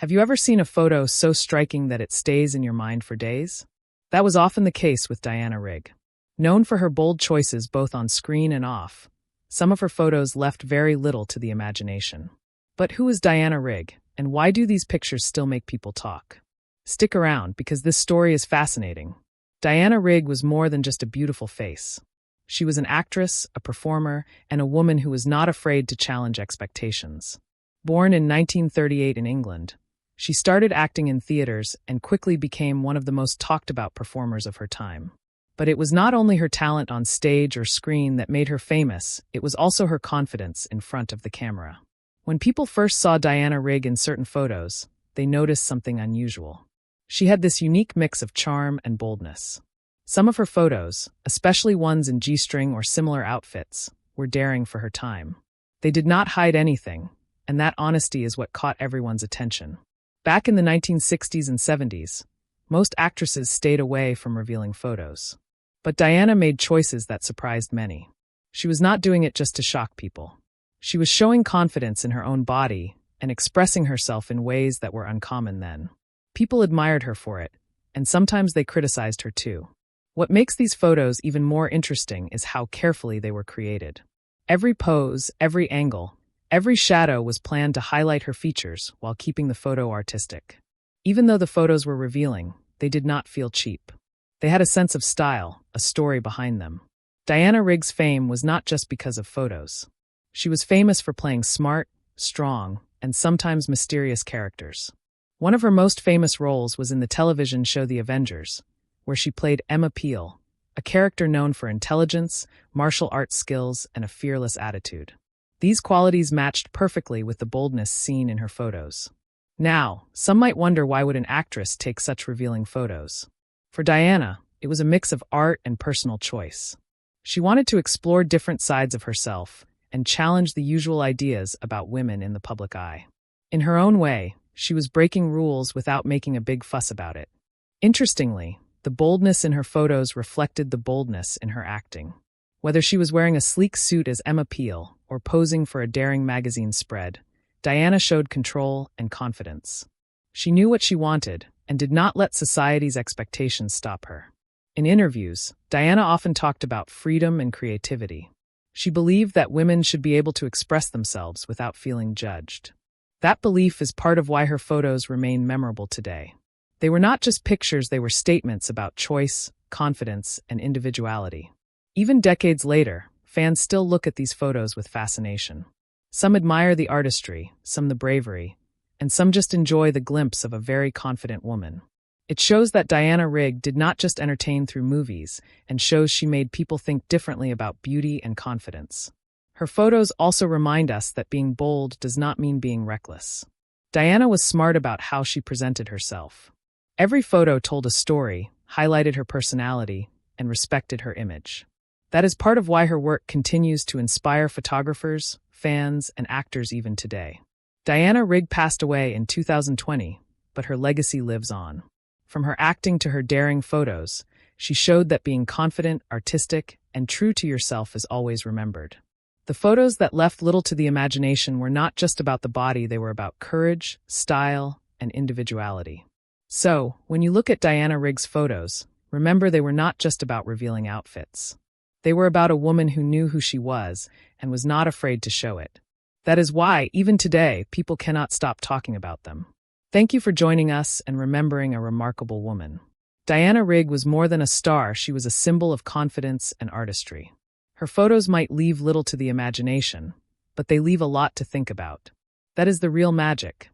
Have you ever seen a photo so striking that it stays in your mind for days? That was often the case with Diana Rigg. Known for her bold choices both on screen and off, some of her photos left very little to the imagination. But who is Diana Rigg, and why do these pictures still make people talk? Stick around, because this story is fascinating. Diana Rigg was more than just a beautiful face. She was an actress, a performer, and a woman who was not afraid to challenge expectations. Born in 1938 in England, she started acting in theaters and quickly became one of the most talked-about performers of her time. But it was not only her talent on stage or screen that made her famous, it was also her confidence in front of the camera. When people first saw Diana Rigg in certain photos, they noticed something unusual. She had this unique mix of charm and boldness. Some of her photos, especially ones in G-string or similar outfits, were daring for her time. They did not hide anything, and that honesty is what caught everyone's attention. Back in the 1960s and 70s, most actresses stayed away from revealing photos. But Diana made choices that surprised many. She was not doing it just to shock people. She was showing confidence in her own body and expressing herself in ways that were uncommon then. People admired her for it, and sometimes they criticized her too. What makes these photos even more interesting is how carefully they were created. Every pose, every angle, every shadow was planned to highlight her features while keeping the photo artistic. Even though the photos were revealing, they did not feel cheap. They had a sense of style, a story behind them. Diana Rigg's fame was not just because of photos. She was famous for playing smart, strong, and sometimes mysterious characters. One of her most famous roles was in the television show The Avengers, where she played Emma Peel, a character known for intelligence, martial arts skills, and a fearless attitude. These qualities matched perfectly with the boldness seen in her photos. Now, some might wonder, why would an actress take such revealing photos? For Diana, it was a mix of art and personal choice. She wanted to explore different sides of herself and challenge the usual ideas about women in the public eye. In her own way, she was breaking rules without making a big fuss about it. Interestingly, the boldness in her photos reflected the boldness in her acting. Whether she was wearing a sleek suit as Emma Peel or posing for a daring magazine spread, Diana showed control and confidence. She knew what she wanted and did not let society's expectations stop her. In interviews, Diana often talked about freedom and creativity. She believed that women should be able to express themselves without feeling judged. That belief is part of why her photos remain memorable today. They were not just pictures, they were statements about choice, confidence, and individuality. Even decades later, fans still look at these photos with fascination. Some admire the artistry, some the bravery, and some just enjoy the glimpse of a very confident woman. It shows that Diana Rigg did not just entertain through movies, and shows she made people think differently about beauty and confidence. Her photos also remind us that being bold does not mean being reckless. Diana was smart about how she presented herself. Every photo told a story, highlighted her personality, and respected her image. That is part of why her work continues to inspire photographers, fans, and actors even today. Diana Rigg passed away in 2020, but her legacy lives on. From her acting to her daring photos, she showed that being confident, artistic, and true to yourself is always remembered. The photos that left little to the imagination were not just about the body, they were about courage, style, and individuality. So, when you look at Diana Rigg's photos, remember they were not just about revealing outfits. They were about a woman who knew who she was and was not afraid to show it. That is why, even today, people cannot stop talking about them. Thank you for joining us and remembering a remarkable woman. Diana Rigg was more than a star, she was a symbol of confidence and artistry. Her photos might leave little to the imagination, but they leave a lot to think about. That is the real magic,